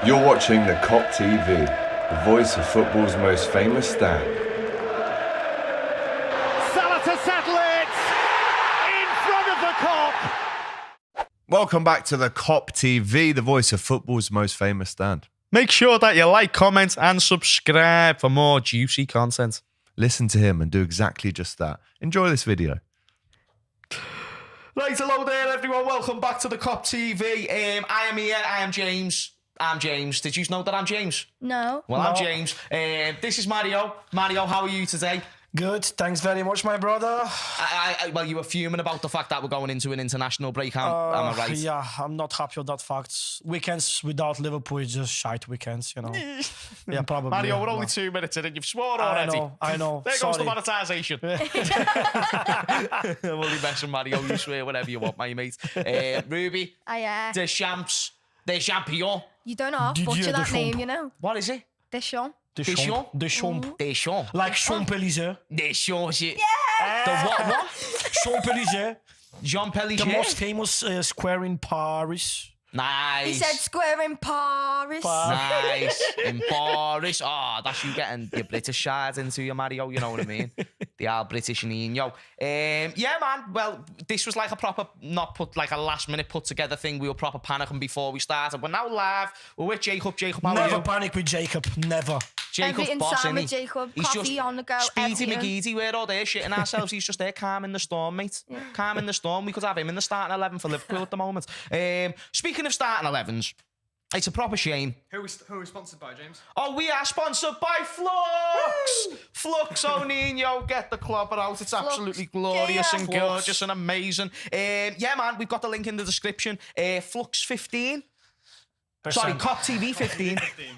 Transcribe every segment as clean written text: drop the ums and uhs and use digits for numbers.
You're watching the Kop TV, the voice of football's most famous stand. Salah to settle it in front of the Kop. Welcome back to the Kop TV, the voice of football's most famous stand. Make sure that you like, comment, and subscribe for more juicy content. Listen to him and do exactly just that. Enjoy this video. Right, hello there, everyone. Welcome back to the Kop TV. I am here. I am James. I'm James. Did you know that I'm James? No. Well, I'm James. This is Mario. Mario, how are you today? Good, thanks very much, my brother. Well, you were fuming about the fact that we're going into an international break, am I right? Yeah, I'm not happy with that fact. Weekends without Liverpool is just shite weekends, you know. Yeah, probably. Mario, yeah, we're only 2 minutes in and you've sworn already. I know. There Sorry. goes the monetisation. We'll be messing, Mario. You swear whatever you want, my mate. Ruby, the champs, the champion. You don't half butcher that name, you know. What is it? Deschamps. Deschamps. Deschamps. Like Champs-Élysées. Deschamps. Yeah. The what? Champs-Élysées. Jean Pellissier. The most famous square in Paris. Nice. He said square in Paris. Nice. In Paris. Oh, that's you getting your British shards into you, Mario. You know what I mean? The old British Nino. Yeah, man. Well, this was like a proper, not put like a last minute put together thing. We were proper panicking before we started. We're now live. We're with Jacob. Jacob, how are Never you? panic with Jacob. Never. Jacob's Everything's boss, fine isn't with he? Jacob. He's Coffee just on the go. Speedy everything. McGeady, we're all there shitting ourselves. He's just there calming the storm, mate. Yeah. Calming the storm. We could have him in the starting 11 for Liverpool at the moment. Speaking of starting 11s, it's a proper shame. Who are we sponsored by, James? Oh, we are sponsored by Flux! Woo! Flux O'Neill, get the clobber out. It's Flux. absolutely glorious and Flux. gorgeous and amazing. Yeah, man, we've got the link in the description. Flux 15. Sorry, Kop TV 15.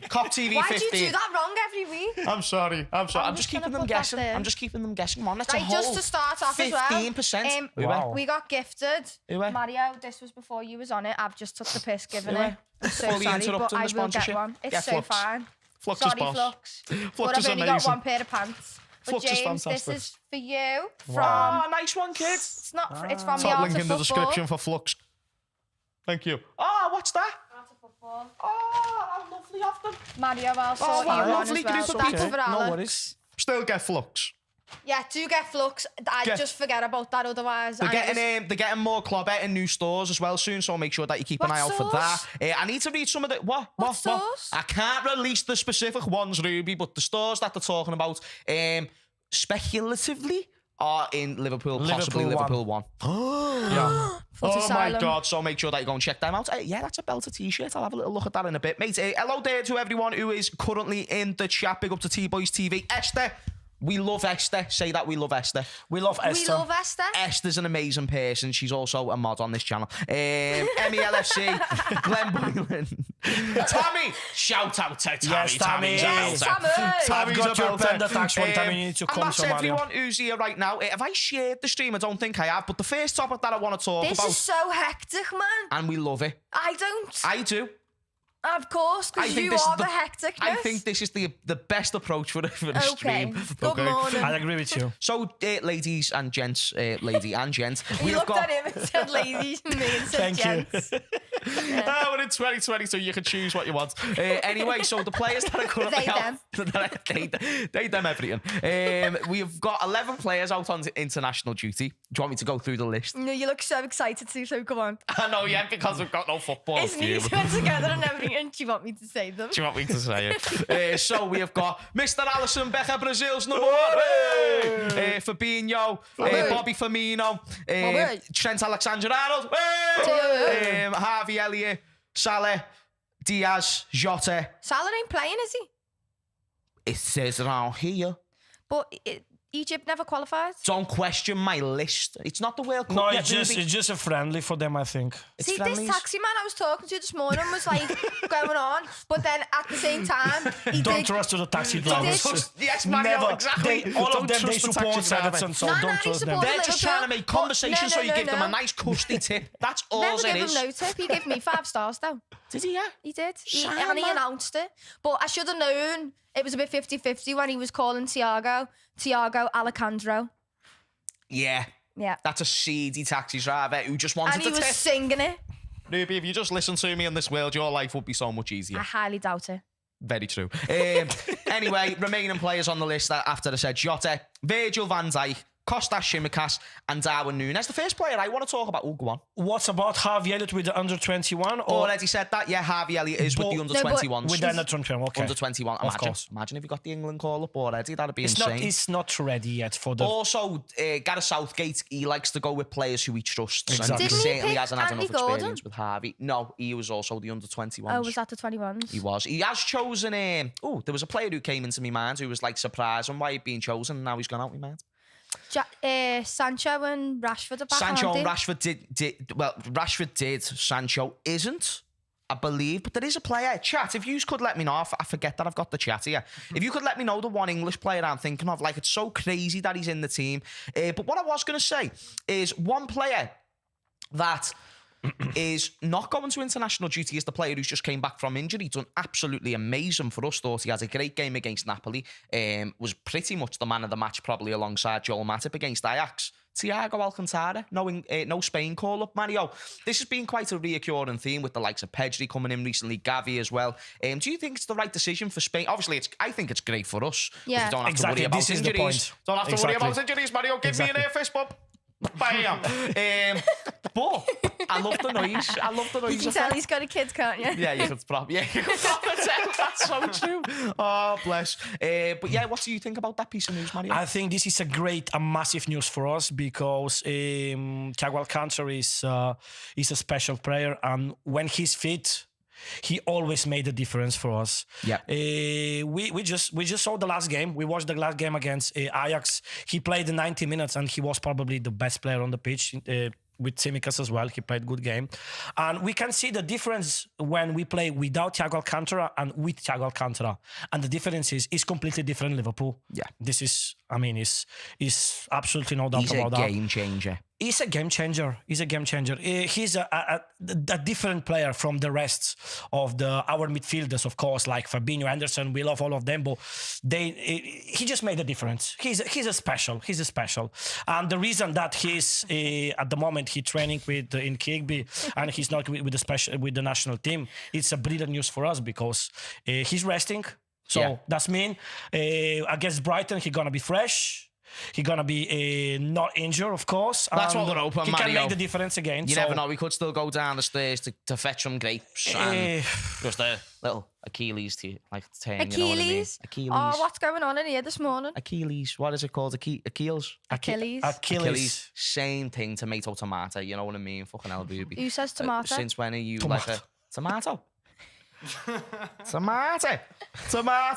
Kop TV 15. Why do you do that wrong every week? I'm sorry. I'm just just keeping gonna them put that guessing. there. I'm just keeping them guessing. Come on, that's a Right, whole just to start off as well. 15%. Wow. We got gifted. Who, eh? Mario, this was before you was on it. I've just took the piss giving Who, eh? it. I'm so Fully sorry, but interrupting I the will get sponsorship. one. It's Get so Flux. fine. Flux Sorry, is boss. Flux. Flux But is I've only got amazing. one pair of pants. But Flux is James, fantastic. this is for you from... Oh, nice one, kid. It's not. It's from the Top Art link of in the Football. description for Flux. Thank you. Oh, what's that? Art of Football. Oh, how lovely of them. Mario, I'll sort you one lovely as well. group So of that's people. for No Alex. worries. Still get Flux. Yeah, do get Flux. I just forget about that otherwise. They're getting more club out in new stores as well soon, so make sure that you keep an What eye out for stores? that. I need to read some of the... What stores? I can't release the specific ones, Ruby, but the stores that they're talking about speculatively are in Liverpool, possibly Liverpool 1. Yeah. Oh Asylum. my God, so make sure that you go and check them out. Yeah, that's a belter t-shirt. I'll have a little look at that in a bit. Mate, hello there to everyone who is currently in the chat. Big up to T-Boys TV. Esther, we love Esther. Say that, we love Esther. We love We Esther. love Esther. Esther's an amazing person. She's also a mod on this channel. MELFC, Glenn Boylan. Tommy, shout out to Tommy. Yes, Tommy. Tommy's a Yes, belter. Tommy. I've Tommy's got a your belter. pen that tax one time you need to And come that's to Mario. everyone who's here right now. Have I shared the stream? I don't think I have. But the first topic that I want to talk This about, is so hectic, man. and we love it. I don't. I do. Of course, I because think you this is are the the- hecticness. I think this is the best approach for the Okay. stream. Good morning. I agree with you. So, ladies and gents, lady and gent, we You have looked got. at him and said ladies and me and said Thank you. gents. We're in 2022. You can choose what you want. Anyway, so the players that are currently They, out, they them everything. We've got 11 players out on international duty. Do you want me to go through the list? No, you look so excited too, so come on. I know, yeah, because we've got no football. It's me two together and everything. Do you want me to say them? Do you want me to say it? So we have got Mr. Alisson Becker, Brazil's number one. Hey! Fabinho, Bobby Firmino, Trent Alexander-Arnold, Harvey Elliott, Salah, Diaz, Jota. Salah ain't playing, is he? It says around here. But Egypt never qualified. Don't question my list. It's not the World Cup No, yet, it's Ruby. just a friendly for them, I think. It's See, friendlies. this taxi man I was talking to this morning was like going on, but then at the same time, he Don't did. trust to the taxi did. drivers. Yes, Mario, Never. exactly. All Don't of them, trust they the support taxi driver. Everton, so No, don't he trust them. supported They're just trying to make But- conversation, so you give them a no. nice custy tip. That's all Never it give him is. no tip. He gave me 5 stars though. Did he, yeah? He did. Shine, And he man. announced it. But I should have known it was a bit 50-50 when he was calling Thiago Alejandro. Yeah. Yeah. That's a seedy taxi driver who just wanted And he to was tip. singing it. Ruby, if you just listen to me in this world, your life would be so much easier. I highly doubt it. Very true. Anyway, remaining players on the list after I said Jota, Virgil van Dijk, Kostas Tsimikas and Darwin Núñez. The first player I want to talk about. Oh, go on. What about Harvey Elliott with the under 21? Already said that. Yeah, Harvey Elliott is with the under 21s. With the under 21, okay. Under 21. Of course. Imagine if you got the England call up already. That'd be insane. It's not ready yet for the. Also, Gareth Southgate, he likes to go with players who he trusts. Exactly. And he Didn't he certainly pick hasn't had enough Andy Gordon? experience with Harvey. No, he was also the under 21s. Oh, was that the 21s? He was. He has chosen. There was a player who came into my mind who was like surprised on why he'd been chosen, and now he's gone out my mind. Sancho and Rashford are back. Sancho aren't and they? Rashford did. Well, Rashford did. Sancho isn't, I believe. But there is a player. Chat, if you could let me know. I forget that I've got the chat here. If you could let me know the one English player I'm thinking of. Like, it's so crazy that he's in the team. But what I was going to say is one player that is not going to international duty is the player who's just came back from injury. Done absolutely amazing for us. Thought he had a great game against Napoli. Was pretty much the man of the match, probably alongside Joel Matip against Ajax. Thiago Alcantara, no Spain call-up, Mario. This has been quite a reoccurring theme with the likes of Pedri coming in recently, Gavi as well. Do you think it's the right decision for Spain? Obviously, I think it's great for us. Yeah. We don't have Exactly, to worry about this is the injuries. point. Don't have to worry about injuries, Mario. Give me an air fist bump. Bam. But I love the noise. You can tell he's got a kid, can't you? Yeah, you could probably tell. That's so true. Oh, bless. But yeah, what do you think about that piece of news, Mario? I think this is a massive news for us because Thiago Alcantara is a special player, and when he's fit, he always made a difference for us. Yeah. We just saw the last game. We watched the last game against Ajax. He played the 90 minutes and he was probably the best player on the pitch. With Tsimikas as well, he played good game, and we can see the difference when we play without Thiago Alcantara and with Thiago Alcantara, and the difference is completely different. Liverpool, Yeah. this is absolutely no doubt about that. He's a game changer. He's a game changer. He's a different player from the rest of our midfielders, of course, like Fabinho, Anderson. We love all of them, but he just made a difference. He's a special. And the reason that he's at the moment he's training in Kirkby and he's not with the national team, it's a brilliant news for us because he's resting. So that's mean against Brighton he's gonna be fresh. He's going to be not injured, of course. That's what we're hoping, He Mario. can make the difference again. You never know. We could still go down the stairs to fetch some grapes and just a little Achilles to turn. Achilles? You know what I mean? Achilles. Oh, what's going on in here this morning? Achilles. What is it called? Achilles? Achilles. Same thing, tomato. You know what I mean? Fucking hell, Ruby. Who says tomato? Since when are you Tomato. like a tomato? Tomato.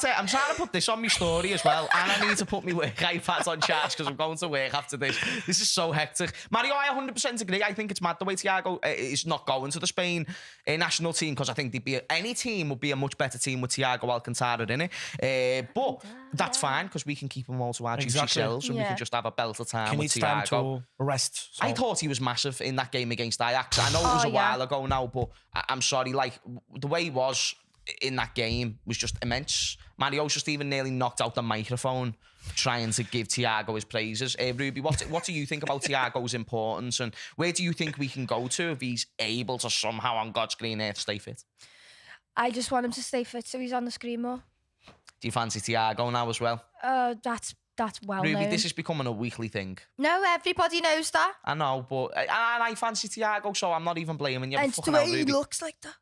I'm trying to put this on my story as well, and I need to put my work iPads on charge because I'm going to work after this. This is so hectic. Mario, I 100% agree. I think it's mad the way Thiago is not going to the Spain national team because I think any team would be a much better team with Thiago Alcantara in it. But that's fine because we can keep them all to our juicy selves and we can just have a belt of time with He needs Thiago. time to rest. So. I thought he was massive in that game against Ajax. I know it was a while ago now, but I'm sorry, like the way he was in that game was just immense. Mario's just even nearly knocked out the microphone trying to give Thiago his praises. Ruby, what do you think about Thiago's importance and where do you think we can go to if he's able to somehow on God's green earth stay fit? I just want him to stay fit so he's on the screen more. Do you fancy Thiago now as well? That's well Ruby, known. this is becoming a weekly thing. No, everybody knows that. I know, but I fancy Thiago, so I'm not even blaming you. And the way he looks like that.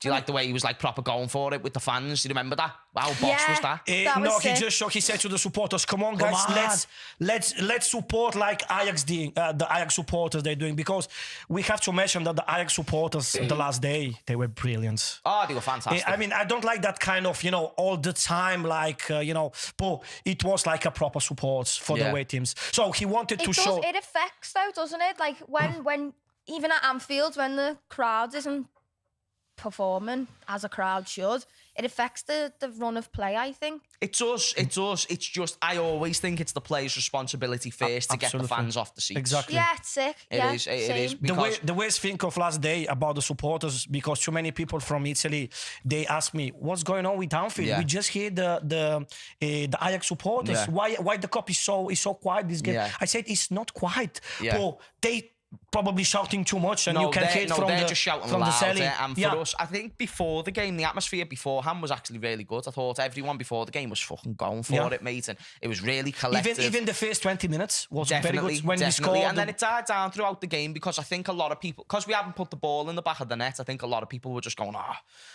Do you like the way he was like proper going for it with the fans? Do you remember that? How boss was that? No, was he sick. just showed. He said to the supporters, "Come on, guys, let's support like Ajax doing. The Ajax supporters they're doing because we have to mention that the Ajax supporters the last day they were brilliant. Oh, they were fantastic. I mean, I don't like that kind of all the time but it was like a proper support for the away teams. So he wanted to show. It affects though, doesn't it? Like when even at Anfield when the crowd isn't performing as a crowd should, it affects the run of play, I think. It does. It's just, I always think it's the player's responsibility first to get the fans off the seats. Exactly. Yeah, it's sick. It is. Because The way I think of last day about the supporters, because too many people from Italy, they ask me, what's going on with Anfield? Yeah. We just hear the Ajax supporters. Yeah. Why the Kop is so quiet this game? Yeah. I said, it's not quiet. Yeah. But probably shouting too much, and No, you can hear it from they're the just shouting from the loud. celly. And for us, I think before the game, the atmosphere beforehand was actually really good. I thought everyone before the game was fucking going for it, mate, and it was really collective. Even the first 20 minutes was Definitely, very good when we definitely. scored. And then it died down throughout the game because I think a lot of people, because we haven't put the ball in the back of the net, I think a lot of people were just going,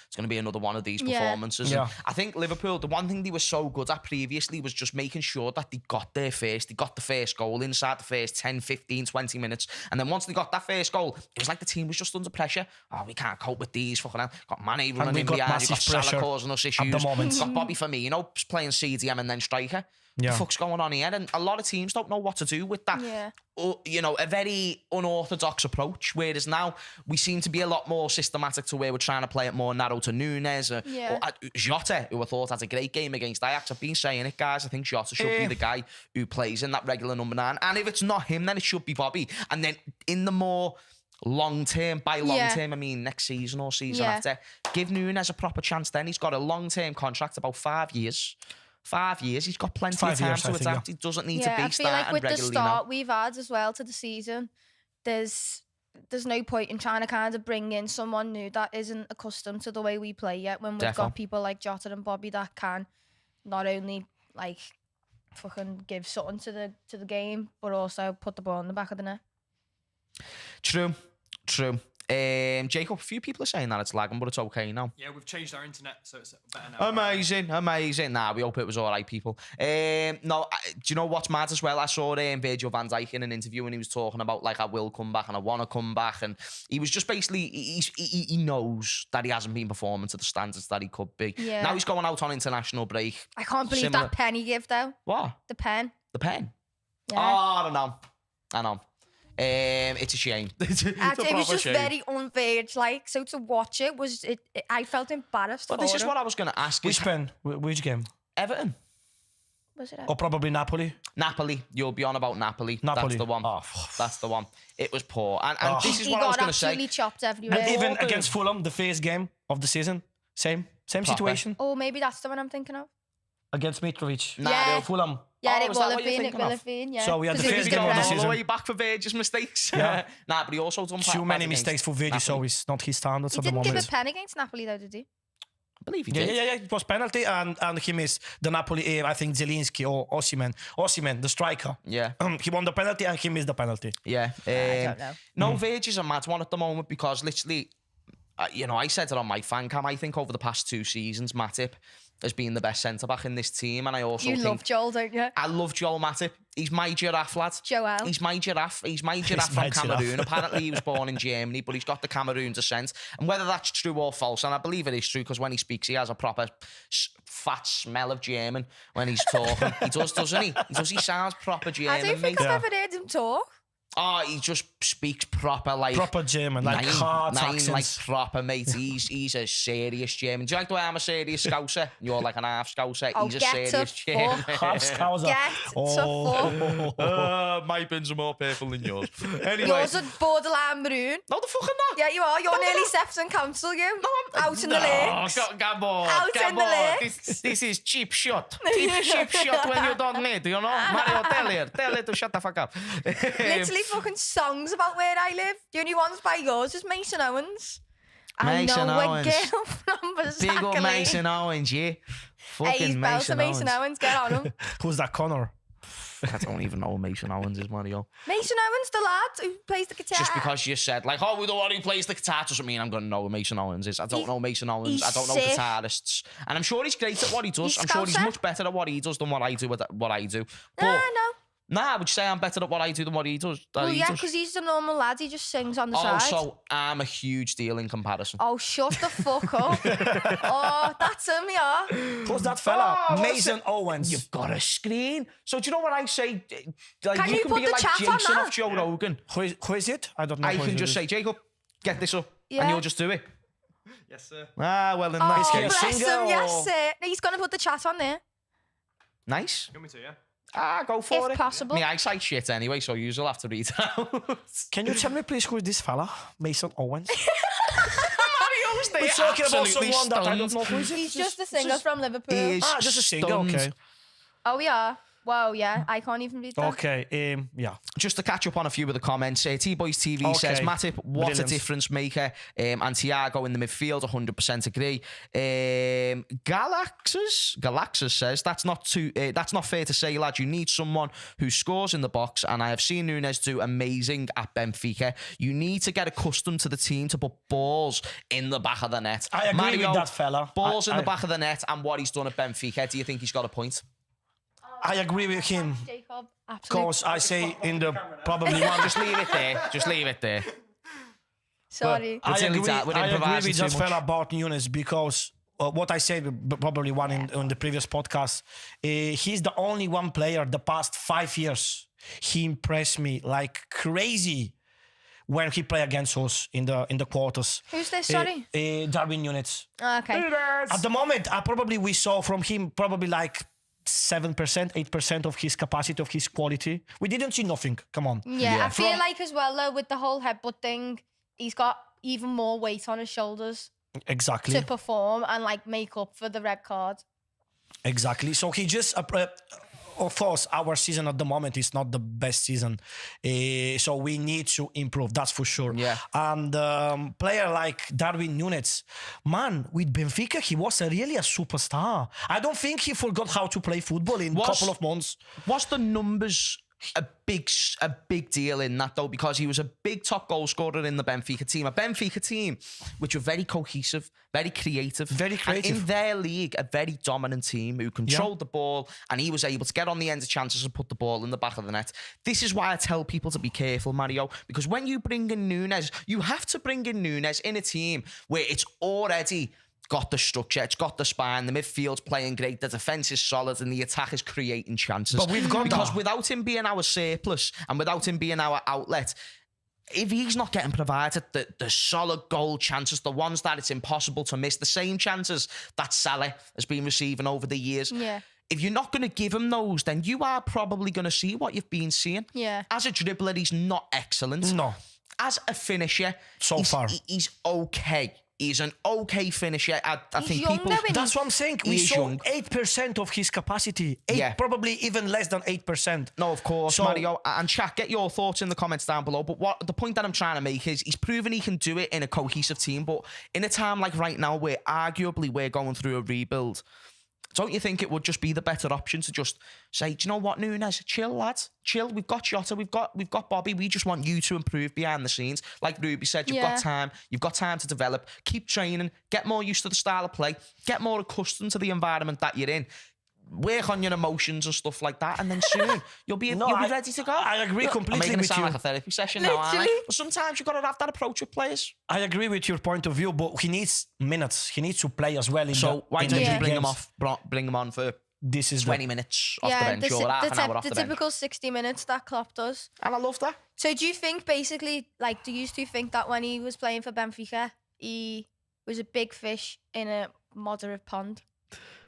it's going to be another one of these performances. Yeah. And I think Liverpool, the one thing they were so good at previously was just making sure that they got there first. They got the first goal inside the first 10, 15, 20 minutes. And then once they got that first goal, it was like the team was just under pressure. We can't cope with these. Fucking hell. Got Mane running in behind. You got Salah causing us issues. At the moment. Got Bobby Firmino playing CDM and then striker. Yeah. The fuck's going on here? And a lot of teams don't know what to do with that. Yeah. A very unorthodox approach. Whereas now we seem to be a lot more systematic to where we're trying to play it more narrow to Nunes or Jota, who I thought had a great game against Ajax. I've been saying it, guys. I think Jota should be the guy who plays in that regular number 9. And if it's not him, then it should be Bobby. And then in the more long term, by long term, I mean next season or season after, give Nunes a proper chance then. He's got a long term contract, about 5 years. 5 years, he's got plenty of time to adapt. He doesn't need to be I feel like starting with the regularly start now. we've had as well to the season, there's no point in trying to kind of bring in someone new that isn't accustomed to the way we play yet, when we've got people like Jota and Bobby that can not only like fucking give something to the game, but also put the ball in the back of the net. True. Jacob, a few people are saying that it's lagging, but it's okay now. Yeah, we've changed our internet, so it's better now. Amazing. Nah, we hope it was all right, people. Do you know what's mad as well? I saw Virgil van Dijk in an interview and he was talking about like, I will come back and I want to come back, and he was just basically he knows that he hasn't been performing to the standards that he could be. Yeah. Now he's going out on international break. I can't believe Similar- that pen he gave though. What? The pen. The pen? Yeah. Oh, I know. It's a shame. It's a It was proper just shame. very unverged, like, so to watch it was I felt embarrassed. But for this is him. what I was going to ask. Which pen? Which game? Everton. Was it? Or probably Napoli. Napoli. You'll be on about Napoli. Napoli. That's the one. Oh. That's the one. It was poor. And this is He what I was got going to say. absolutely chopped everywhere. And even Robin. against Fulham, the first game of the season, same situation Oh, maybe that's the one I'm thinking of. against Mitrovic. Nah, Yeah. Fulham. Yeah, Oh, it is will that have what you're been. It thinking will of? have been. Yeah. So we had the 'Cause it first was game of the All bad. season. the way back for Virgil's mistakes. Yeah. Nah, but he also done Too many mistakes for Virgil, so it's not his standards He at the didn't give moment. a pen against Napoli though, did he? I believe he Yeah, did. It was penalty, and he missed the Napoli. I think Zielinski or Osimhen, the striker. Yeah. He won the penalty and he missed the penalty. Yeah. I don't know. No, Virgil's a mad one at the moment because literally, I said it on my fan cam. I think over the past 2 seasons, Matip has been the best centre-back in this team. And I also You think... love Joel, don't you? I love Joel Matip. He's my giraffe, lad. Joel. He's my giraffe. He's my giraffe from my giraffe. Cameroon. Apparently, he was born in Germany, but he's got the Cameroon descent. And whether that's true or false, and I believe it is true, because when he speaks, he has a proper fat smell of German when he's talking. He does, doesn't he? He sounds proper German, I don't think mate. I've ever heard him talk. Oh, he just speaks proper, like... Proper German, like hard accents. like proper, mate. He's a serious German. Do you like the way I'm a serious Scouser? You're like an half Scouser. Oh, He's a get serious to German. Half Scouser. Get to fuck. My bins are more purple than yours. Anyway. Yours are borderline maroon. No, the fucking not. Yeah, you are. You're nearly Sefton Council, you. Out in the lakes. Come on. Out come in the on. lakes. This is cheap shot. Cheap shot when you don't need, you know? Mario, tell her to shut the fuck up. Literally fucking songs about where I live. The only ones by yours is Mason Owens. Mason I know Owens. a girl from Big old Exactly. Mason Owens, yeah. Hey, Fucking he's belting Mason Owens. Get on him. Who's that, Connor? I don't even know who Mason Owens is, Mario. Mason Owens, the lad who plays the guitar. Just because you said, like, oh, we don't want who plays the guitar doesn't mean I'm going to know who Mason Owens is. I don't know Mason Owens. I don't know sick. guitarists. And I'm sure he's great at what he does. He's I'm sure he's Scouser. much better at what he does than what I do at what I do. But, No. nah, would you say I'm better at what I do than what he does? Well, yeah, because he's the normal lad. He just sings on the Oh, side. so I'm a huge deal in comparison. Oh, shut the fuck up. Oh, that's him, yeah. Who's that fella? Oh, Mason Owens. You've got a screen. So do you know what I say? Like, Can you can put be the like chat on Jason that? off Joe Rogan. Who is it? I don't know. I who can it just is. say, Jacob, get this up. Yeah. And you'll just do it. Yes, sir. Ah, well, in Oh, that Can you case. bless sing him, or- yes, sir. He's going to put the chat on there, Nice. You want me to, yeah? Ah, go for if it. possible. My eyesight's shit anyway, so you'll have to read it out. Can you tell me, please, who is this fella? Mason Owens? Mario's there, We're talking about absolutely someone that I stunned. don't know who is it. He's just a singer from Liverpool. He is just a singer, stunned. okay. Oh, yeah. Whoa, yeah, I can't even read that. Okay, yeah. Just to catch up on a few of the comments, T-Boys TV says, Matip, what Brilliant. a difference maker. And Thiago in the midfield, 100% agree. Galaxus says, that's not fair to say, lad. You need someone who scores in the box, and I have seen Nunes do amazing at Benfica. You need to get accustomed to the team to put balls in the back of the net. I agree with that fella. Balls in the back of the net, and what he's done at Benfica. Do you think he's got a point? I agree with him. Jacob, absolutely. Because I say in the probably one. Just leave it there. Just leave it there. Sorry. I agree with improvising that too fella much. about Nunes because what I said probably one in the previous podcast. He's the only one player the past 5 years. He impressed me like crazy when he played against us in the quarters. Who's this? Sorry. Darwin Nunes. Okay. At the moment, we saw from him probably like 7%, 8% of his capacity, of his quality. We didn't see nothing. Come on. Yeah, I feel like as well though with the whole headbutt thing, he's got even more weight on his shoulders Exactly. to perform and like make up for the red card. Exactly. So he just, of course, our season at the moment is not the best season. So we need to improve, that's for sure. Yeah. And player like Darwin Nunes, man, with Benfica, he was really a superstar. I don't think he forgot how to play football in a couple of months. Was the numbers a big deal in that though? Because he was a big top goal scorer in the Benfica team. A Benfica team which were very cohesive, very creative. And in their league, a very dominant team who controlled the ball, and he was able to get on the end of chances and put the ball in the back of the net. This is why I tell people to be careful, Mario, because when you bring in Nunes, you have to bring in Nunes in a team where it's already got the structure, it's got the spine, the midfield's playing great, the defence is solid, and the attack is creating chances. But we've got because without him being our surplus and without him being our outlet, if he's not getting provided the solid goal chances, the ones that it's impossible to miss, the same chances that Salah has been receiving over the years, if you're not going to give him those, then you are probably going to see what you've been seeing. Yeah. As a dribbler, he's not excellent. No. As a finisher, he's okay. He's an okay finisher. I think people. That's what I'm saying. We saw 8% of his capacity. Probably even less than 8%. No, of course, Mario. And chat, get your thoughts in the comments down below. But what the point that I'm trying to make is he's proven he can do it in a cohesive team. But in a time like right now, where arguably we're going through a rebuild, don't you think it would just be the better option to just say, do you know what, Nunes? Chill, lads. Chill. We've got Jota. We've got Bobby. We just want you to improve behind the scenes. Like Ruby said, you've got time. You've got time to develop. Keep training. Get more used to the style of play. Get more accustomed to the environment that you're in. Work on your emotions and stuff like that, and then soon you'll be ready to go. I agree completely I'm making with it sound you. like a therapy session now, aren't I? But sometimes you've got to have that approach with players. I agree with your point of view, but he needs minutes. He needs to play as well. Why don't you bring him on for this is 20 minutes off the bench or half an hour off the bench? The typical 60 minutes that Klopp does. And I love that. So do you think basically, like, do you two think that when he was playing for Benfica, he was a big fish in a moderate pond?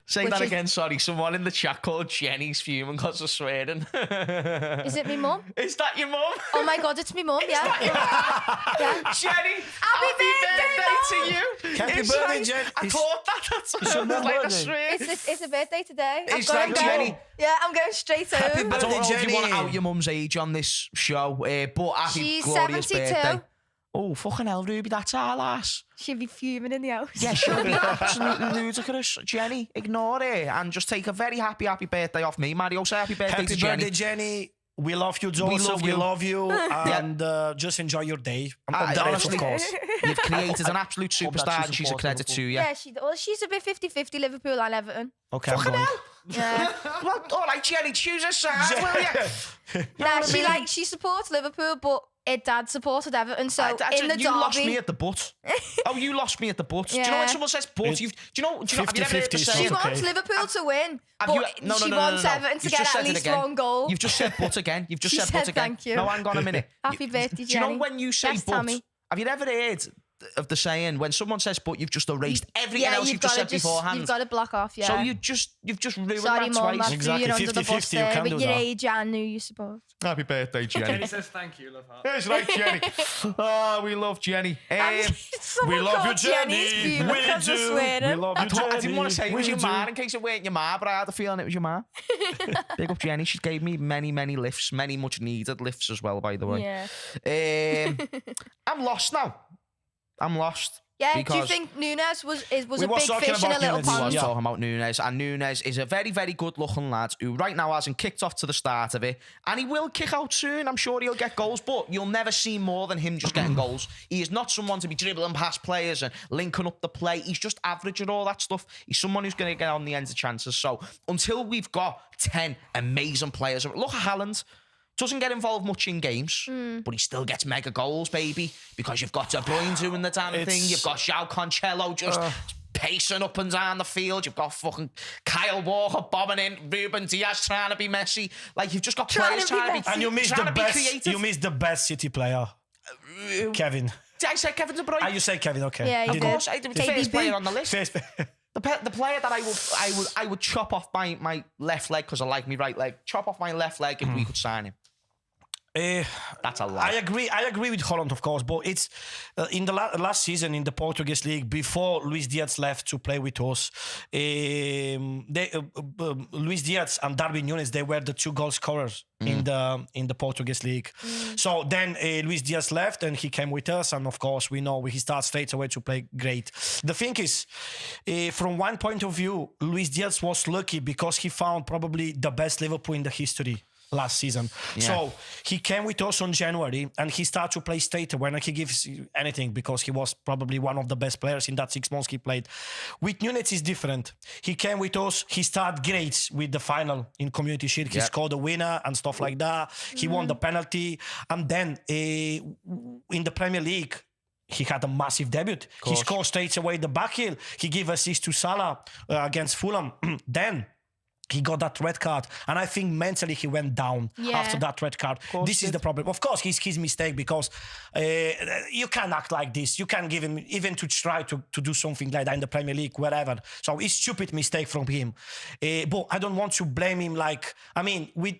Say that again, sorry. Someone in the chat called Jenny's fuming because of swearing. Is it me mum? Is that your mum? Oh my God, it's me mum, yeah. Jenny, happy birthday to you. Happy birthday, Jenny. I thought It's a birthday today. Is that Jenny? Yeah, I'm going straight home. Happy birthday, I don't know if you want to Jenny. out your mum's age on this show, but happy She's glorious 72. birthday. Oh, fucking hell, Ruby, that's our lass. She'll be fuming in the house. Yeah, she'll be absolutely ludicrous. Jenny, ignore it and just take a very happy birthday off me. Mario, say happy birthday to Jenny. Happy birthday, Jenny. We love you, Joseph. We love you. And just enjoy your day. Honestly, of course. You've created an absolute superstar and she's a credit to you. Yeah, she's a bit 50-50 Liverpool and Everton. Okay, Fucking hell. Yeah. Well, all right, Jenny, choose a side, will you? Nah, she supports Liverpool, but her dad supported Everton. So in the derby, you lost me at the butt. Oh, you lost me at the butt. Do you know when someone says butt? Do you know? Have you ever heard the 50-50, saying? she wants Liverpool to win, but she wants Everton to You've get just at said it least again. one goal. You've just said butt again. You've just She said butt said again. thank you. No, hang on a minute. Happy birthday, Do you know Jenny. when you say Yes, butt? Tammy. Have you ever heard of the saying when someone says, "But you've just erased everything else you've just said beforehand." You've got to block off. Yeah. So you've just ruined Sorry, that Mum, twice. Exactly, you're under the 50-50, bus you there, can with do your that. age and who you suppose. Happy birthday, Jenny. Jenny says thank you, love heart. That's right, Jenny. Oh, we love Jenny. We love you, Jenny. We do. We love you, Jenny. I didn't want to say it was We your do. ma in case it weren't your ma, but I had a feeling it was your ma. Big up Jenny. She gave me many, many lifts, many much needed lifts as well, by the way. Yeah. I'm lost now. I'm lost. Yeah, do you because think Nunes was a was big talking fish in a about little Nunes, we pond? was Yeah. talking about Nunes, and Nunes is a very, very good-looking lad who right now hasn't kicked off to the start of it, and he will kick out soon. I'm sure he'll get goals, but you'll never see more than him just getting goals. He is not someone to be dribbling past players and linking up the play. He's just average at all that stuff. He's someone who's going to get on the ends of chances. So until we've got 10 amazing players, look at Haaland. Doesn't get involved much in games, but he still gets mega goals, baby, because you've got De Bruyne doing the damn thing. You've got João Cancelo just pacing up and down the field. You've got fucking Kyle Walker bombing in, Ruben Diaz trying to be Messi. Like, you've just got players trying to be And you missed trying the to be best. creative. You missed the best City player, Kevin. Did I say Kevin De Bruyne? Ah, you say Kevin? Okay. Yeah, you I Of did. didn't. course, I did. KDB. First player on the list. First- The player that I would chop off my left leg because I like me right leg. Chop off my left leg if we could sign him. That's a lot. I agree with Holland, of course, but it's in the last season in the Portuguese league before Luis Diaz left to play with us. Luis Diaz and Darwin Núñez, they were the two goal scorers in the Portuguese league. So then Luis Diaz left and he came with us, and of course we know he starts straight away to play great. The thing is, from one point of view, Luis Diaz was lucky because he found probably the best Liverpool in the history last season. So he came with us on January and he started to play straight away, and he gives anything because he was probably one of the best players in that 6 months he played. With Núñez is different. He came with us, he started great with the final in Community Shield. He scored a winner and stuff like that. He won the penalty, and then in the Premier League he had a massive debut. He scored straight away the back heel. He gave assist to Salah against Fulham. Then he got that red card, and I think mentally he went down after that red card. This is the problem. Of course, it's his mistake because you can't act like this. You can't give him even to try to do something like that in the Premier League, wherever. So it's stupid mistake from him. But I don't want to blame him. Like, I mean, we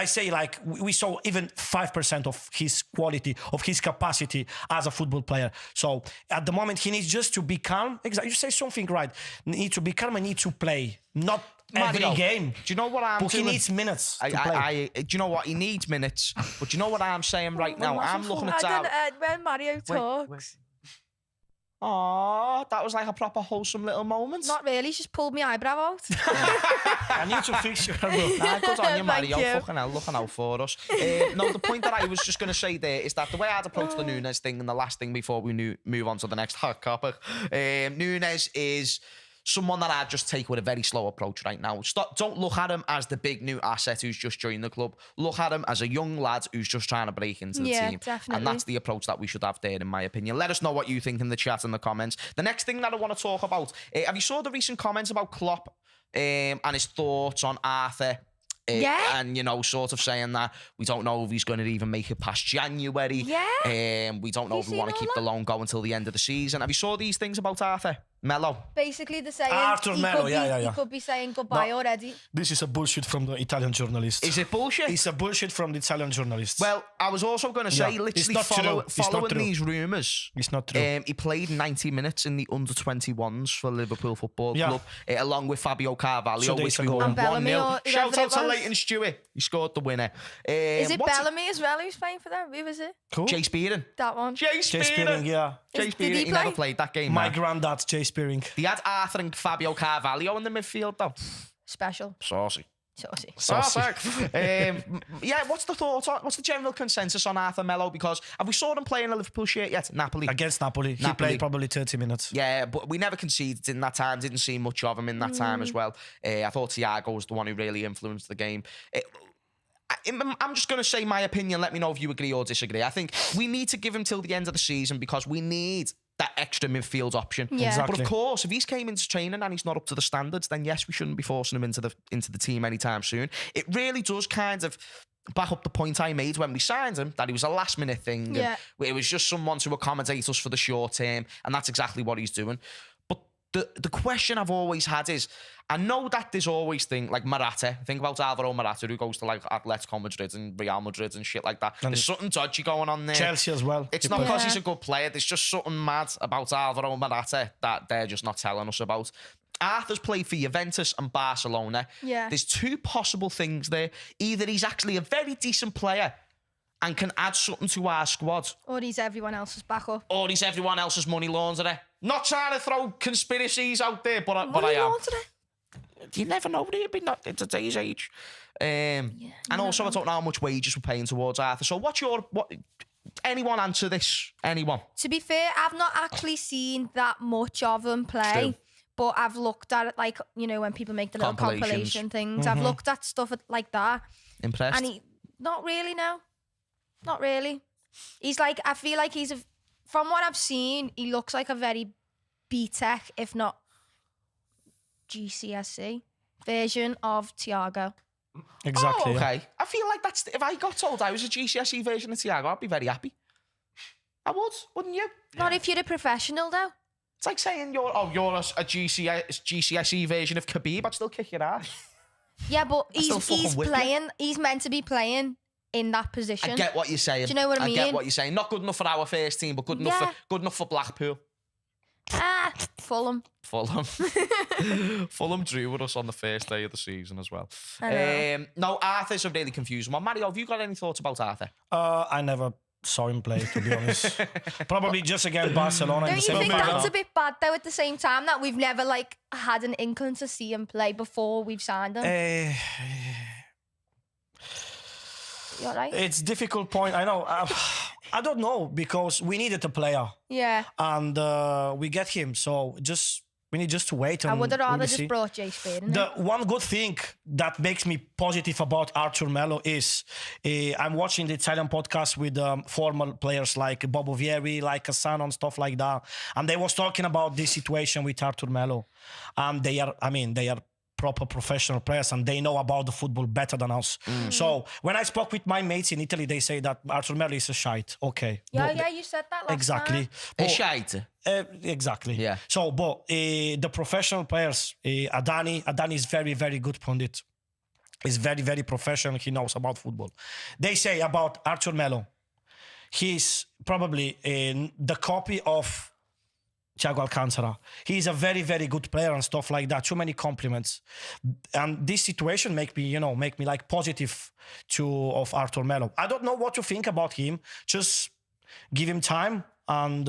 saw even 5% of his quality, of his capacity as a football player. So at the moment, he needs just to be calm. Exactly, you say something right. Need to be calm and need to play, not every Mario, game. Do you know what I'm But doing? he needs minutes to play. Do you know what? He needs minutes. But do you know what I'm saying right now? I'm looking at Darwin. When Mario talks. Oh, that was like a proper wholesome little moment. Not really, he's just pulled my eyebrow out. I need to fix your rule. Nah, good on you, Thank Mario. you. Fucking hell, looking out for us. No, the point that I was just going to say there is that the way I'd approach the Núñez thing, and the last thing before we move on to the next hot topic, Núñez is someone that I'd just take with a very slow approach right now. Don't look at him as the big new asset who's just joined the club. Look at him as a young lad who's just trying to break into the team. Definitely. And that's the approach that we should have there, in my opinion. Let us know what you think in the chat and the comments. The next thing that I want to talk about, have you saw the recent comments about Klopp and his thoughts on Arthur? And, you know, sort of saying that we don't know if he's going to even make it past January. We don't know if we want to keep the loan going until the end of the season. Have you saw these things about Arthur Melo? Basically, they're saying Arthur Melo, he could be saying goodbye already. This is a bullshit from the Italian journalist. Is it bullshit? It's a bullshit from the Italian journalist. Well, I was also going to say, Yeah. It's literally not true. It's not following true. these rumours. It's not true. He played 90 minutes in the under-21s for Liverpool Football Club, along with Fabio Carvalho, 2 days which we ago. won And Bellamy 1-0. or Shout whoever out it to was. Leighton Stewart. He scored the winner. Is it what's Bellamy as well who's playing for them? Who is it? Cool. Jay Spearing. That one. Jay Jay Spearing. Spearing, yeah. Jay Did Spearing. he He never play? played that game. My man. granddad, Jay Spearing. He had Arthur and Fabio Carvalho in the midfield, though. Special. Saucy. Saucy. Yeah, what's the general consensus on Arthur Melo? Because have we saw him play in a Liverpool shirt yet? Napoli. Against Napoli. He Napoli. played probably 30 minutes. Yeah, but we never conceded in that time. Didn't see much of him in that time as well. I thought Thiago was the one who really influenced the game. I'm just going to say my opinion. Let me know if you agree or disagree. I think we need to give him till the end of the season because we need that extra midfield option. Yeah. Exactly. But of course, if he's came into training and he's not up to the standards, then yes, we shouldn't be forcing him into the team anytime soon. It really does kind of back up the point I made when we signed him, that he was a last minute thing. Yeah. And it was just someone to accommodate us for the short term, and that's exactly what he's doing. But the question I've always had is, I know that there's always things like Morata. Think about Alvaro Morata, who goes to like Atletico Madrid and Real Madrid and shit like that. And there's something dodgy going on there. Chelsea as well. It's not because he's a good player. There's just something mad about Alvaro Morata that they're just not telling us about. Arthur's played for Juventus and Barcelona. Yeah. There's two possible things there. Either he's actually a very decent player and can add something to our squad, Or he's everyone else's backup. or he's everyone else's money launderer. Not trying to throw conspiracies out there, but I am. You never know, do you? Not in today's age. And also, I don't know how much wages we're paying towards Arthur. So anyone answer this? Anyone? To be fair, I've not actually seen that much of him play. Still. But I've looked at it like, when people make the little compilation things. I've looked at stuff like that. Impressed? And not really, no. Not really. He's like, I feel like from what I've seen, he looks like a very B-Tech, if not GCSE version of Thiago. Exactly. Oh, okay. I feel like if I got told I was a GCSE version of Thiago, I'd be very happy. I would, wouldn't you? Not if you're a professional, though. It's like saying you're a GCSE version of Khabib. I'd still kick your ass. Yeah, but still fucking he's whip you. playing. He's meant to be playing in that position. I get what you're saying. Do you know what I mean? I get what you're saying. Not good enough for our first team, but good enough for Blackpool. Fulham. Fulham drew with us on the first day of the season as well. No, Arthur's a really confusing one. Mario, have you got any thoughts about Arthur? I never saw him play, to be honest. Probably just against Barcelona. Don't in the you semi think final. that's a bit bad though? At the same time, that we've never had an inkling to see him play before we've signed him. You all right? It's difficult point. I know. I don't know, because we needed a player. Yeah. And we get him. So we need just to wait. And I would have rather see. just brought Jay Spear. The one good thing that makes me positive about Arthur Melo is I'm watching the Italian podcast with former players like Bobo Vieri, like Cassano and stuff like that. And they was talking about this situation with Arthur Melo. And they are proper professional players and they know about the football better than us. So when I spoke with my mates in Italy, they say that Arthur Melo is a shite. Okay. Yeah, you said that last Exactly. time. A shite. Exactly. Yeah. So, but the professional players, Adani is very, very good pundit. He's very, very professional. He knows about football. They say about Arthur Melo, he's probably the copy of Thiago Alcantara. He's a very, very good player and stuff like that. Too many compliments. And this situation make me like positive of Arthur Melo. I don't know what to think about him. Just give him time and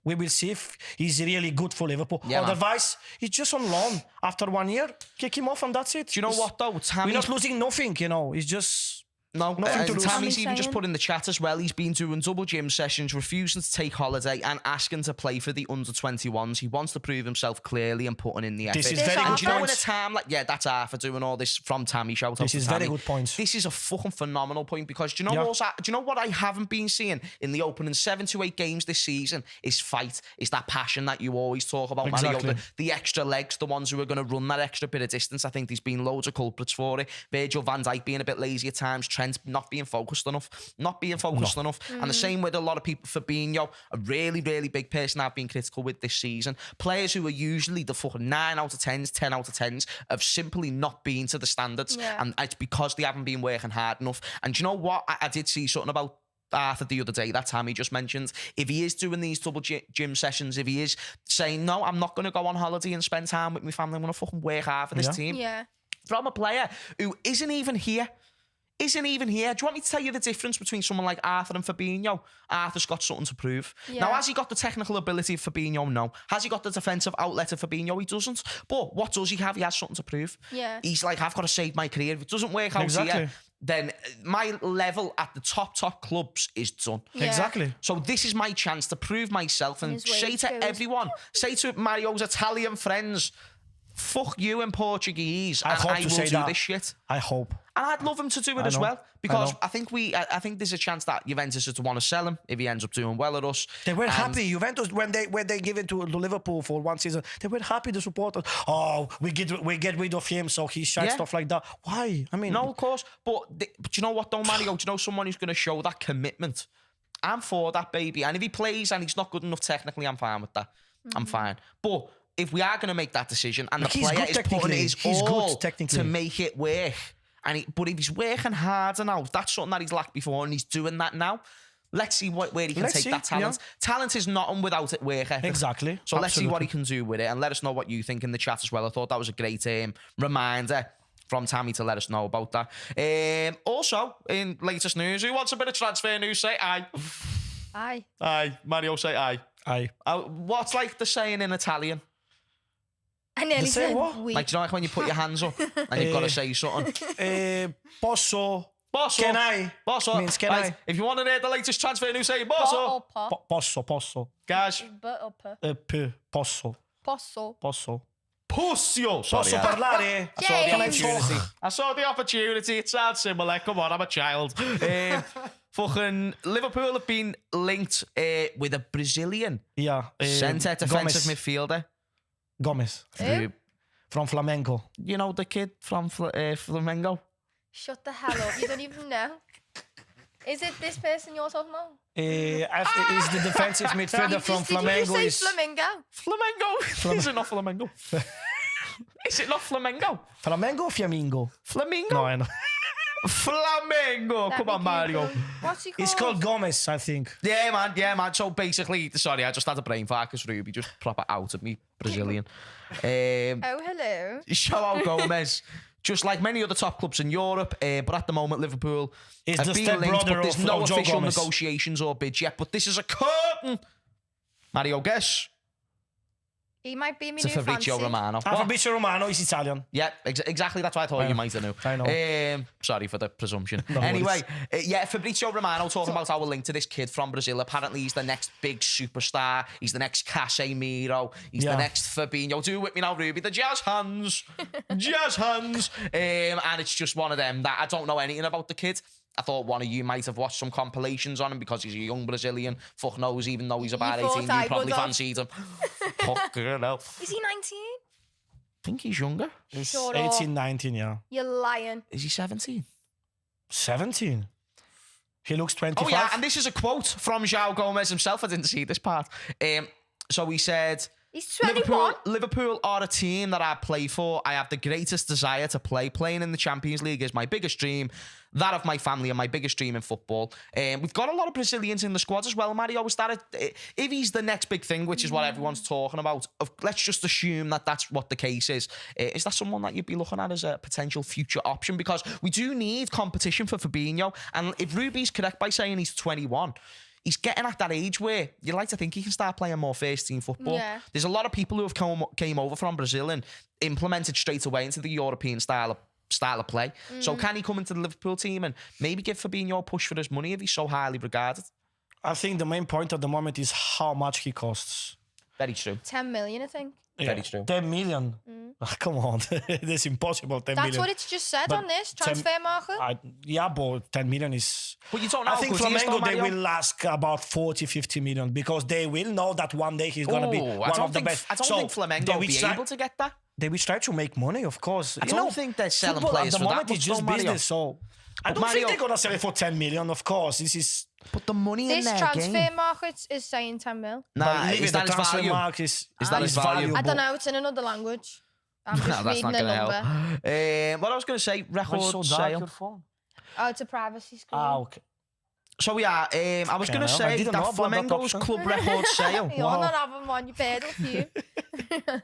we will see if he's really good for Liverpool. Yeah, Otherwise, he's just on loan. After 1 year, kick him off and that's it. Do you know what though? We're not losing nothing, He's just... Nothing to lose. Tammy's even just saying. put in the chat as well. He's been doing double gym sessions, refusing to take holiday and asking to play for the under-21s. He wants to prove himself clearly and putting in the effort. This is very good And do you know, in a points. time that's Arthur doing all this from Tammy. Shout out This to is Tammy. very good points. This is a fucking phenomenal point because do you know what I haven't been seeing in the opening 7 to 8 games this season is fight. Is that passion that you always talk about, Exactly. Mario? The extra legs, the ones who are going to run that extra bit of distance. I think there's been loads of culprits for it. Virgil van Dijk being a bit lazy at times. Trent not being focused enough. And the same with a lot of people. Fabinho, a really, really big person I've been critical with this season. Players who are usually the fucking 9 out of 10s, 10 out of 10s have simply not been to the standards. Yeah. And it's because they haven't been working hard enough. And do you know what? I did see something about Arthur the other day that Tammy just mentioned. If he is doing these double gym sessions, if he is saying, no, I'm not going to go on holiday and spend time with my family, I'm going to fucking work hard for this team. Yeah. From a player who isn't even here. Do you want me to tell you the difference between someone like Arthur and Fabinho? Arthur's got something to prove. Yeah. Now, has he got the technical ability of Fabinho? No. Has he got the defensive outlet of Fabinho? He doesn't. But what does he have? He has something to prove. Yeah. He's like, I've got to save my career. If it doesn't work out Exactly. here, then my level at the top clubs is done. Yeah. Exactly. So this is my chance to prove myself and His say wage to goes. everyone, say to Mario's Italian friends, fuck you in Portuguese, I and hope I to will say do that. this shit. I hope. And I'd love him to do it as well, because I think there's a chance that Juventus would want to sell him if he ends up doing well at us. They were happy. Juventus, when they give it to Liverpool for one season, they were happy, the supporters. Oh, we get rid of him, so he's shy, stuff like that. Why? I mean, no, of course. But you know what, though, Mario? Do you know someone who's going to show that commitment? I'm for that, baby. And if he plays and he's not good enough technically, I'm fine with that. I'm fine. But if we are going to make that decision and the player is putting his all to make it work, but if he's working harder now, that's something that he's lacked before, and he's doing that now. Let's see where he can take that talent. Yeah. Talent is nothing without it work ethic. Exactly. So let's see what he can do with it, and let us know what you think in the chat as well. I thought that was a great reminder from Tammy to let us know about that. Also, in latest news, who wants a bit of transfer news? Say aye. Aye. Aye. Mario, say aye. Aye. What's like the saying in Italian? I nearly said what? we. Like, do you know, like when you put your hands up and you've got to say something? Posso. Bosso. Can I? Bosso. Means can right. I? If you want to hear the latest transfer news, say bosso. Posso. Guys. Posso. Pussio. Sorry, Posso parlare? I saw the opportunity. It sounds similar. Come on, I'm a child. Fucking Liverpool have been linked with a Brazilian centre defensive midfielder. Gomez. From Flamengo. You know the kid from Flamengo? Shut the hell up. You don't even know. Is it this person you're talking about? Is the defensive midfielder from Flamengo. Did you say Flamengo? Flamengo? Is it not Flamengo? Is it not Flamengo? Flamengo or Flamingo? Flamingo? No, I know. Flamengo. Come on, Mario. What's he called? It's called Gomez, I think. Yeah, man. So basically, sorry, I just had a brain fart because Ruby just proper out of me, Brazilian. Oh, hello. João Gomez. Just like many other top clubs in Europe, but at the moment Liverpool is have the been linked, but there's no official Gomez. negotiations or bids yet. But this is a curtain. Mario, guess. He might be me It's new Fabrizio fancy. Romano. Fabrizio Romano is Italian. Yeah, exactly. That's what I thought you might have known. I know. Sorry for the presumption. No anyway, Fabrizio Romano talking about our link to this kid from Brazil. Apparently, he's the next big superstar. He's the next Casemiro. He's the next Fabinho. Do it with me now, Ruby. The jazz hands. Jazz hands. And it's just one of them that I don't know anything about the kid. I thought one of you might have watched some compilations on him because he's a young Brazilian. Fuck knows, even though he's about 18, you probably fancied him. Fucking hell. Is he 19? I think he's younger. He's Shut 18, up. 19, yeah. You're lying. Is he 17? 17? He looks 25. Oh, yeah, and this is a quote from João Gomez himself. I didn't see this part. So he said... He's 21. Liverpool are a team that I play for. I have the greatest desire to play. Playing in the Champions League is my biggest dream. That of my family and my biggest dream in football. We've got a lot of Brazilians in the squad as well, Mario. If he's the next big thing, which is what everyone's talking about, let's just assume that that's what the case is. Is that someone that you'd be looking at as a potential future option? Because we do need competition for Fabinho. And if Ruby's correct by saying he's 21... he's getting at that age where you like to think he can start playing more first-team football. Yeah. There's a lot of people who have came over from Brazil and implemented straight away into the European style of play. So can he come into the Liverpool team and maybe give Fabinho a push for his money if he's so highly regarded? I think the main point at the moment is how much he costs. Very true. 10 million, I think. Yeah. Very true. 10 million. Come on. That's impossible. 10 That's million. what it's just said But on this transfer market. Yeah, but 10 million is... But you don't know. I think Flamengo, they will ask about 40, 50 million because they will know that one day he's going to be one of the best. I don't think Flamengo will be able to get that. They will try to make money, of course. I don't think they're selling players for that much. At the moment, it's just business, so... I don't think they're going to sell it for 10 million, of course. This is... But the money in this their transfer game. market is saying 10 mil. Nah, is that his value? Is that his value? I don't know. It's in another language. I'm just reading the number. What I was going to say, record sale. Oh, it's a privacy screen. Okay. So yeah, I was going to say that Flamengo's club record sale. You're not having one, you paid off you.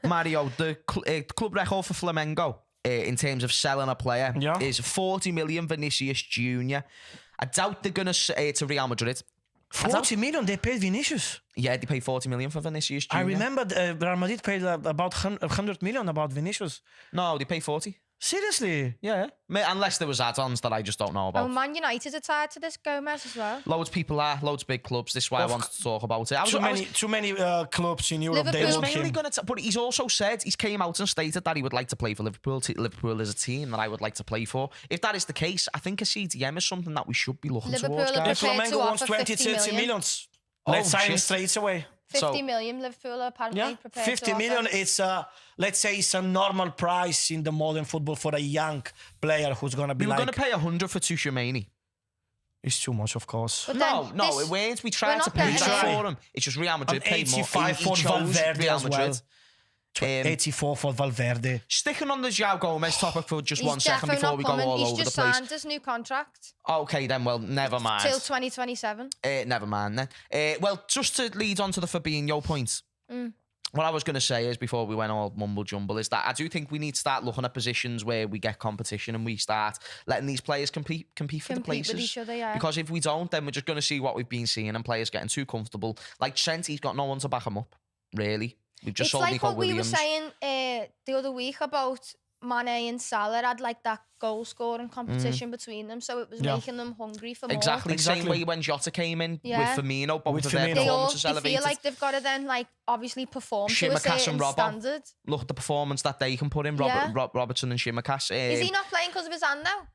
Mario, the club record for Flamengo in terms of selling a player is 40 million Vinicius Junior. I doubt they're going to say it to Real Madrid. 40 million, they paid Vinicius. Yeah, they paid 40 million for Vinicius Junior. I remember Real Madrid paid about 100 million about Vinicius. No, they paid 40. Seriously? Yeah. Unless there was add-ons that I just don't know about. Oh, Man United are tied to this Gomez as well. Loads of people are, loads of big clubs. This is why I wanted to talk about it. Too many clubs in Europe. They Liverpool's want Mainly him. gonna but he's also said, he's came out and stated that he would like to play for Liverpool. Liverpool is a team that I would like to play for. If that is the case, I think a CDM is something that we should be looking Liverpool towards, are guys. prepared Flamengo to wants offer 20, 50 30 million. millions. Oh, Let's sign him shit. straight away. 50 So- million Liverpool are apparently Yeah, prepared 50 to million. offer. It's let's say it's a normal price in the modern football for a young player who's gonna be We were like. going to pay 100 for Tuchemani. It's too much, of course. But No, then no, this- it weren't. We we're tried not to pay getting that it. for him. It's just Real Madrid And paid more. 85 He for chose Valverde Real as well. Madrid. 84 for Valverde. Sticking on the João Gomez topic for just He's 1 second defo before not we go coming. all He's over the just place. signed his new contract Okay, then, well, never mind. till 2027. Never mind then. Well, just to lead on to the Fabinho point, what I was going to say is, before we went all mumble jumble, is that I do think we need to start looking at positions where we get competition and we start letting these players compete for the Compete with places. each other, yeah. Because if we don't, then we're just going to see what we've been seeing and players getting too comfortable. Like Trent, he's got no one to back him up, really. We've just It's sold like Nico what we were Williams. saying the other week about Mane and Salah had like that goal scoring competition between them, so it was Yeah. making them hungry for more. Exactly. Same Exactly. way when Jota came in Yeah. with Firmino, both With of their Firmino. They all performances they elevated. feel like they've got to then like obviously perform to a Shimaka's and certain Robbo. standard. Look at the performance that they can put in, Yeah. Robertson and Shimikas. Is he not playing because of his hand now?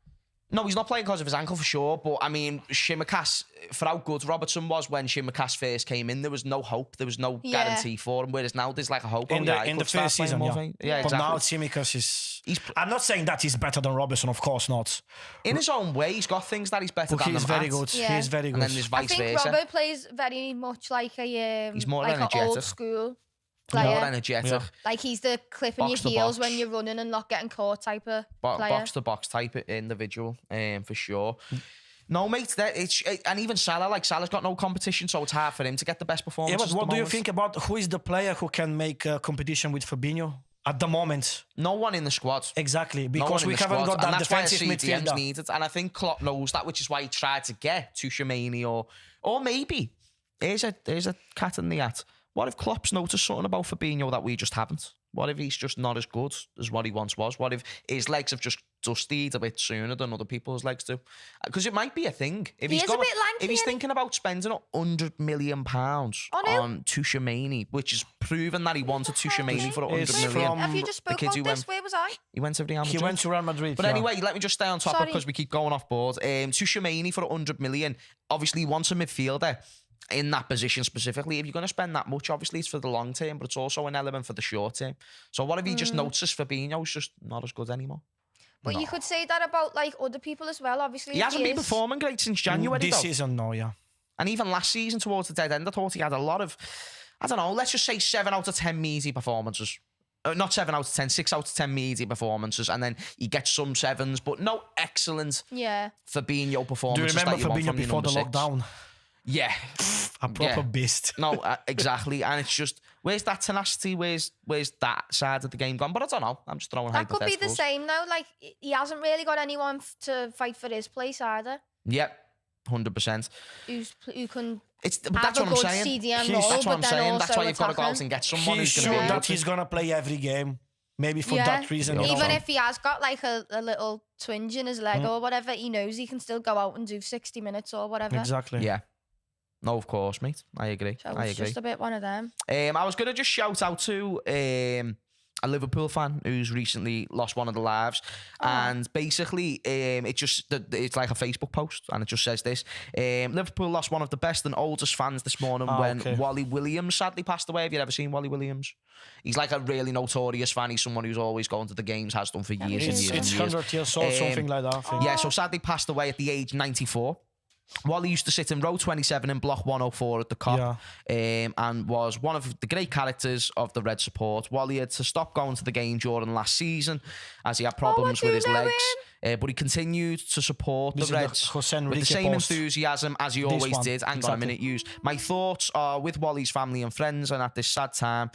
No, he's not playing because of his ankle for sure. But I mean, Shimikas, for how good Robertson was when Shimikas first came in, there was no hope. There was no Yeah. guarantee for him. Whereas now there's like a hope. In Oh, yeah, the, he in could the start first playing season, more, yeah. right? Yeah, But exactly. now Tsimikas is. He's- I'm not saying that he's better than Robertson, of course not. In his own way, he's got things that he's better But than he's them very at. good. Yeah. He's very And good. then there's I vice think versa. Robbo plays very much like a He's more like an old energetic. school More player. energetic. Yeah. Like he's the clipping Box to your heels box. when you're running and not getting caught type of player. Box to box type individual, for sure. No, mate, and even Salah, like Salah's got no competition, so it's hard for him to get the best Yeah, performances. but at what the do you moment. think about who is the player who can make a competition with Fabinho at the moment? No one in the squad. Exactly, No because one in we the haven't squad. got And that that's why defensive a CDM's midfielder. needed. And I think Klopp knows that, which is why he tried to get Tuchemani or maybe there's a cat in the hat. What if Klopp's noticed something about Fabinho that we just haven't? What if he's just not as good as what he once was? What if his legs have just dustied a bit sooner than other people's legs do? Because it might be a thing. If He he's is a bit lanky, if he's isn't he? thinking about spending £100 million On who? on Tuchemani, which is proven that he wanted Tuchemani for £100 It's million. from- Have you just the spoke kids about who this? Where was I? He went to Real Madrid. He went to Real Madrid. But yeah. anyway, let me just stay on topic Sorry. because we keep going off board. Tuchemani for £100 million. Obviously, he wants a midfielder in that position specifically. If you're going to spend that much, obviously it's for the long term, but it's also an element for the short term. So what if he just notices Fabinho's just not as good anymore? But you could say that about like other people as well. Obviously, He hasn't been is. performing great since January, this though. season, no, yeah. And even last season towards the dead end, I thought he had a lot of, I don't know, let's just say 7 out of 10 meaty performances. Not 7 out of 10, 6 out of 10 meaty performances. And then he gets some 7s, but no excellent Yeah. Fabinho Do you performances remember that you want Fabinho from your before the number 6. lockdown? Yeah. A proper Yeah. beast. No, exactly. And it's just, where's that tenacity? Where's that side of the game gone? But I don't know. I'm just throwing That could be the hypotheticals. same though. Like he hasn't really got anyone to fight for his place either. Yep, 100%. Who can But have that's a what I'm good saying. CDM He's- role, That's what but I'm then saying. also That's why you've got to go out attacking. and get someone He's who's going to sure be able that to. he's gonna play every game. Maybe for Yeah. that reason. you Even know. if he has got like a little twinge in his leg or whatever, he knows he can still go out and do 60 minutes or whatever. Exactly. Yeah. No, of course, mate. I agree. So I it's agree. just a bit one of them. I was going to just shout out to a Liverpool fan who's recently lost one of the lives, and basically it's like a Facebook post, and it just says this: Liverpool lost one of the best and oldest fans this morning when okay. Wally Williams sadly passed away. Have you ever seen Wally Williams? He's like a really notorious fan. He's someone who's always going to the games, has done for years and It's, years and it's years. 100 years old, something like that. I think. Yeah, so sadly passed away at the age 94. Wally used to sit in row 27 in block 104 at the Kop, and was one of the great characters of the Red support. Wally had to stop going to the game during last season as he had problems do with his know legs, but he continued to support This the is the Reds Jose with the Enrique same post. enthusiasm as he always one, did. Hang on a exactly. minute, use. My thoughts are with Wally's family and friends, and at this sad time,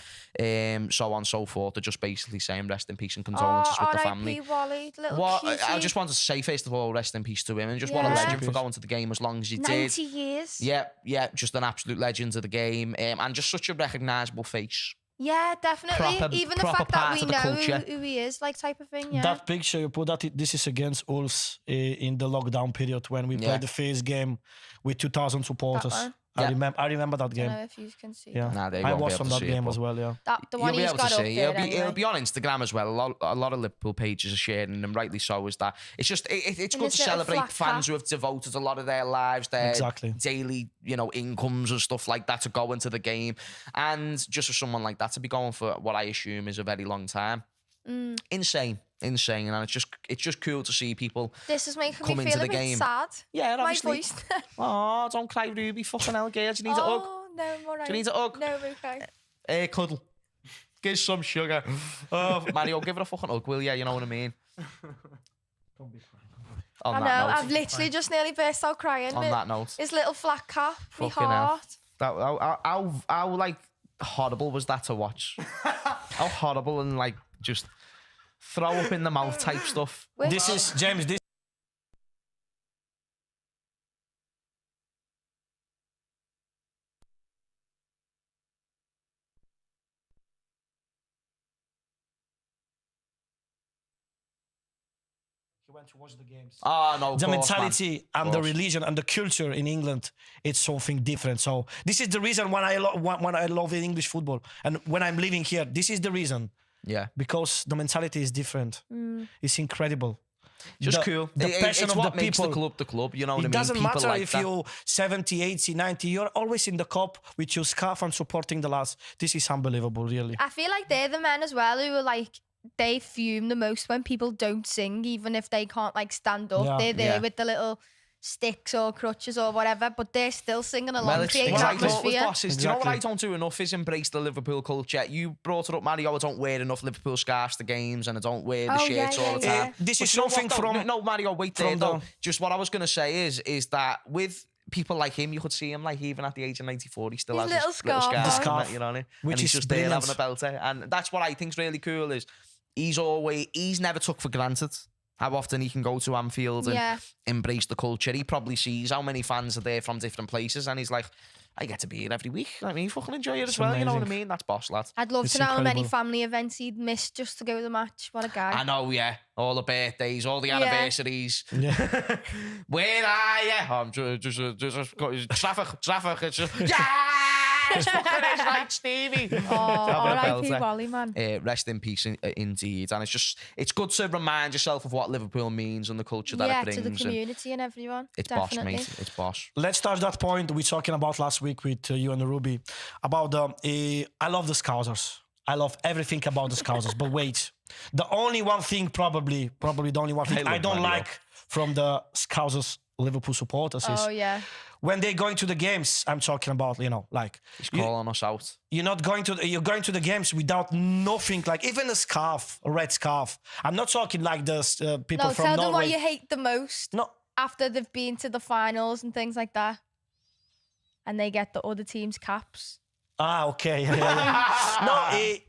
so on and so forth. They're just basically saying rest in peace and condolences with the family. R.I.P. Wally, little What cutie. I just wanted to say, first of all, rest in peace to him, and just what a Yeah. legend for going to the game as long as he 90 did. years. Yeah, just an absolute legend of the game, and just such a recognisable face. Yeah, definitely. Proper- Even the proper fact that part we of the know culture. who he is, like type of thing. Yeah. That picture you put, this is against Wolves in the lockdown period when we Yeah. played the first game with 2,000 supporters. one? Yeah. I remember that I don't game. know if you can see. Yeah, Nah, they I won't be was able on to that see it, game but- as well. Yeah, That the one You'll be he's able to got up see. there It'll anyway. be on Instagram as well. A lot of Liverpool pages are sharing them, rightly so. Is that it's just it's And good this to little celebrate flat fans cap. who have devoted a lot of their lives, their Exactly. daily incomes and stuff like that to go into the game, and just for someone like that to be going for what I assume is a very long time, insane, and it's just cool to see people. This is making come me into feel the a bit game. sad. Yeah, My obviously. voice. Oh, don't cry, Ruby. Fucking hell, girl. Do you need a hug? Oh no, I'm alright. Do you need a hug? No, I'm okay. Cuddle. Give some sugar. Oh, Mario, give her a fucking hug, will ya? You know what I mean? On I that know. note. I've literally just nearly burst out crying. On But that note. his little flat cap, my Fucking hell. heart. How like horrible was that to watch? How horrible and like just throw up in the mouth type stuff. Which- this is James. This he went to watch the games. Oh no, of The course, mentality and the religion and the culture in England, it's something different. So this is the reason when I love English football, and when I'm living here, this is the reason, man. Yeah, because the mentality is different. It's incredible. just The- cool. The passion it's of what the makes people. the club. You know what I It mean? doesn't People matter like if that. you're 70, 80, 90, you're always in the cup with your scarf and supporting the lads. This is unbelievable, really. I feel like they're the men as well who are like, they fume the most when people don't sing, even if they can't like stand up. Yeah. They're there Yeah. with the little sticks or crutches or whatever, but they're still singing along, Well, it's creating what I thought with atmosphere. bosses. Do you know what I Exactly. don't do enough is embrace the Liverpool culture. You brought it up, Mario. I don't wear enough Liverpool scarves to games, and I don't wear the Oh, yeah, shirts all the yeah, time. yeah. This But is you know what, something though? from- No, Mario, wait there from though. the- Just what I was gonna say is that with people like him, you could see him like even at the age of 94, he still His has little his little scarf scarf, on. The scarf, and that, you know what I mean? which And he's is just there brilliant. having a belter, and that's what I think's really cool. Is he's never took for granted how often he can go to Anfield and Yeah. embrace the culture. He probably sees how many fans are there from different places, and he's like, I get to be here every week. I mean, fucking enjoy it as It's well. You know what I amazing. mean? That's boss, lad. I'd love It's to know how many incredible. family events he'd missed just to go to the match. What a guy. I know, yeah. All the birthdays, all the Yeah. anniversaries. Yeah. Where are you? I'm just traffic. It's just, yeah! It's fucking is like Stevie. Oh, Having a R.I.P. belter. Wally, man. Rest in peace, indeed. And it's good to remind yourself of what Liverpool means and the culture that Yeah, it brings. to the and community and everyone. it's Definitely. boss, mate. It's boss. Let's touch that point we're talking about last week with you and Ruby about I love the Scousers. I love everything about the Scousers. But wait, the only one thing, probably the only one thing I I love don't Mario. like from the Scousers Liverpool supporters is Oh, yeah. when they're going to the games. I'm talking about, like He's calling us out. you're going to the games without nothing, like even a scarf, a red scarf. I'm not talking like the people No, from tell them Norway. what you hate the most No, after they've been to the finals and things like that. And they get the other team's caps. okay. Yeah. No,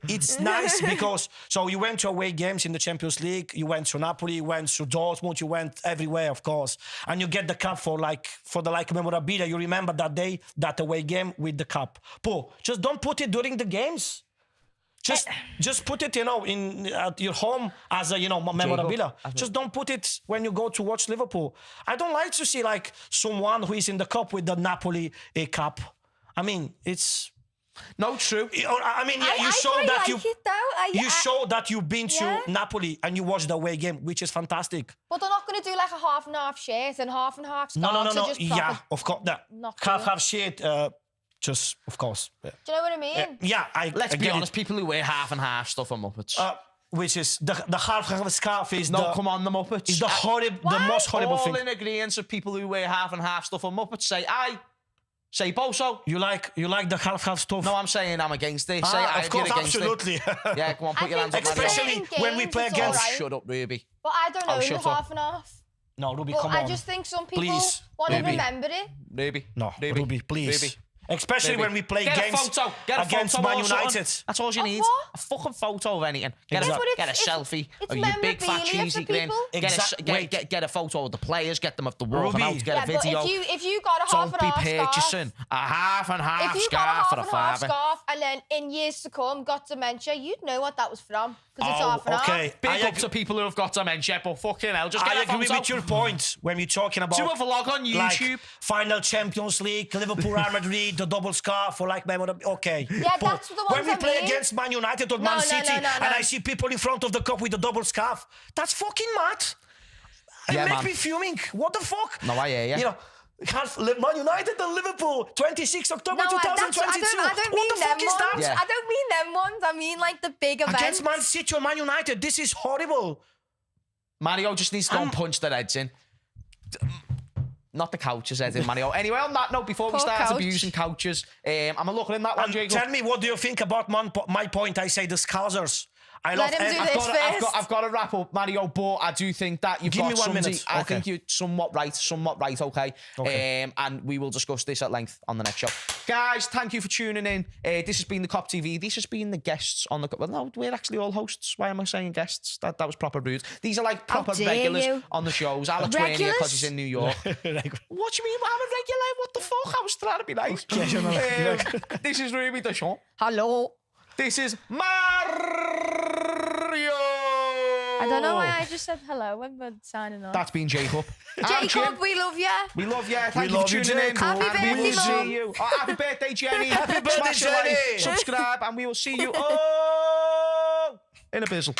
it's nice because so you went to away games in the Champions League. You went to Napoli, you went to Dortmund, you went everywhere, of course, and you get the cup for the memorabilia. You remember that day, that away game with the cup. But just don't put it during the games. Just put it, in at your home as a memorabilia. Just don't put it when you go to watch Liverpool. I don't like to see like someone who is in the cup with the Napoli cup. I mean, it's. No, true. I mean, yeah, you I show quite that like you it though. you show that you've been Yeah. to Napoli and you watched the away game, which is fantastic. But they're not going to do like a half and half shirt and half scarves. No. So just Yeah, proper- of course. No. Not Half cool. shit. Just of course. Do you know what I mean? Yeah, Let's I be get honest, it. people who wear half and half stuff are Muppets. Which is the half scarf is no, the come on, the Muppets. is the most horrible All thing. in agreement of people who wear half and half stuff are Muppets. Say aye. Say Boso. You like the half stuff? No, I'm saying I'm against it. Say aye of if you're course, against absolutely. it. Yeah, come on, put I your hands up, think Mario. Especially certain when we games, play it's against- alright. Shut up, Ruby. But I don't know, shut up. half and half. No, Ruby, But come I on. just think some people Please, want to Ruby. remember it. Ruby. No, Ruby, please. Ruby. Especially when we play Get games a photo. Get a against photo Man or something. United. That's all you need. what? A fucking photo of anything. Get Exactly. a selfie it's of your big fat memorabilia cheesy for grin. people. Get a photo of the players. Get them off the walking Rubi. out. Get a but video. if you got a half Don't be and half purchasing scarf, a half and half if you got a scarf half for a and half fiver. scarf, and then in years to come got dementia, you'd know what that was from because it's half and okay. half. Big up to people who have got dementia, but fucking hell, just get I a agree photo. with your point when you're talking about Do a vlog on YouTube. like final Champions League, Liverpool, Real Madrid, the double scarf, or like okay. Yeah, But that's the ones when we I play mean. against Man United or No, Man no, City, no, no, and no. I see people in front of the cup with the double scarf, that's fucking mad. It Yeah, makes man. me fuming. What the fuck? No, I hear ya. You know, Man United and Liverpool, 26 October No, 2022. I don't What mean the fuck them is that? ones. Yeah. I don't mean them ones. I mean like the big events. Against Man City or Man United, this is horrible. Mario just needs to go and punch their heads in. Not the couches, heads in, Mario. Anyway, on that note, before we Poor start couch. abusing couches, I'm looking in that one, And Jacob. tell me, what do you think about my point? I say the Scousers. I Let love him do every- this first. I've got to wrap up, Mario, but I do think that you've Give got me 1 something. minute. I Okay. think you're somewhat right, okay? And we will discuss this at length on the next show. Guys, thank you for tuning in. This has been the Kop TV. This has been the guests on the... Well, no, we're actually all hosts. Why am I saying guests? That was proper rude. These are like proper dare regulars you. on the shows. Alex Rainier, because Regulars? he's in New York. What do you mean I'm a regular? What the fuck? I was trying to be nice. This is Ruby Deschamps. Hello. This is Mario. I don't know why I just said hello when we're signing off. That's been Jacob. I'm Jim. Jacob, we love you. We love you. Thank you love for you, tuning in. Jacob. Happy And we will birthday, Mum. see you. Oh, happy birthday, Jenny. Happy birthday, Smash a like, Jenny. subscribe, and we will see you in a bizzle.